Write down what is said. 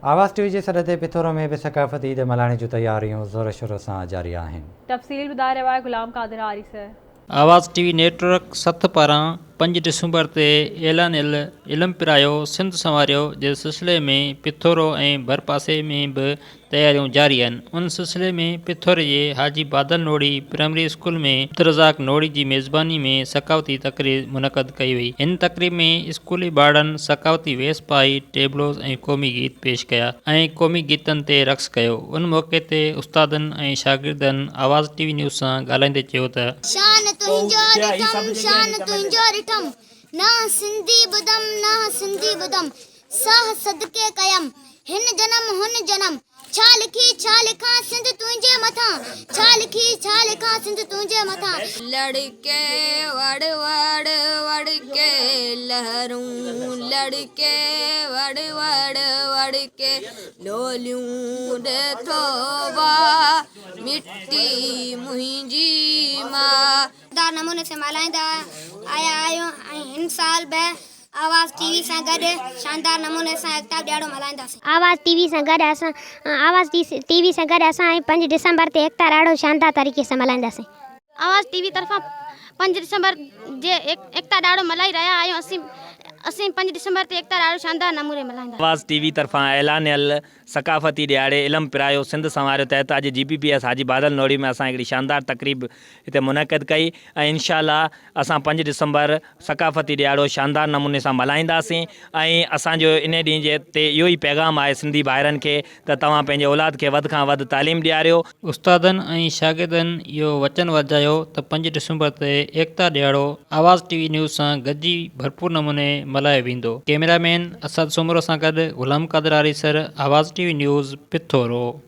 आवाज़ टीवी जे सॾ ते पिथौर में भी सकाफ़ती ईद मल्हाइण जूं तैयारियूं ज़ोर शोर सां जारी आहिनि। तफ़सील ॿुधाए रहियो आहे गुलाम कादिर आरिस। आवाज़ टीवी नेटवर्क 7 पारां 5 डिसंबर ते ऐलानियल इल्म पिरायो सिंध संवारियो जे सिलसिले में पिथौरो ऐं भरपासे में भी तैयारियूं जारी आहिनि। उन सिलसिले में पिथौर जे हाजी बादल नोड़ी प्राइमरी स्कूल में अब्दुर्रज़ाक नोड़ी जी मेज़बानी में सकावती तकरीब मुनक़द कई वई। इन तकरीब में स्कूली ॿारनि सकावती वेस पाई टेबलोज़ ऐं क़ौमी गीत पेश कया ऐं क़ौमी गीतनि ते रक़्स कयो। उन मौक़े ते उस्तादनि ऐं शागिर्दनि आवाज़ टीवी न्यूज़ सां ॻाल्हाईंदे चयो त शान तुंहिंजो ॾिठम ना सिंधी ॿुधम साह सदके कयम हिन जन्म हुन जन्म छा लिखां सिंध तुंहिंजे मथां छा लिखां सिंध तुंहिंजे मथां लड़के वड़ वड़ वड़ के लहरूं लड़के वड़ वड़ वड़ के लोलियूं ॾेथो वा मिट्टी मुंहिंजी मां दा नमूने से मल्हाईंदा आहियूं ऐं हिन साल बि आवाज़ टीवी सां गॾु शानदार नमूने सां एकता ॾियारो मल्हाईंदासीं। आवाज़ टीवी सां गॾु असां 5 डिसंबर ते एकता ॾाढो शानदार तरीक़े सां मल्हाईंदासीं। आवाज़ टीवी तरफ़ां 5 डिसंबर जे एकता ॾाढो मल्हाई रहिया आहियूं। असीं 5 डिसंबर ते एकता ॾाढो शानदार नमूने मल्हाईंदा। आवाज़ टीवी तरफ़ां ऐलानियल सकाफ़ती ॾियारे इल्म पिरायो सिंध संवारियो तहत अॼु GPPS हाजी बादल नोड़ी में असां हिकिड़ी शानदार तकरीब हिते मुनक़द कई ऐं इंशाअल्लाह असां 5 डिसंबर सकाफ़ती ॾियारो शानदार नमूने सां मल्हाईंदासीं ऐं असांजो इन ॾींहं जे ते इहो ई पैगाम आहे सिंधी भाइरनि खे त तव्हां पंहिंजे औलाद खे वधि खां वधि तालीम ॾियारियो। उस्तादनि ऐं शागिर्दनि इहो वचन वधायो त 5 डिसंबर ते एकता ॾियारो आवाज़ टीवी न्यूज़ सां गॾिजी भरपूर नमूने मल्हायो वेंदो। कैमरामैन असद सुमरो सां गॾु गुलाम कादिर आरिसर, आवाज़ टीवी न्यूज़ पिथौरो।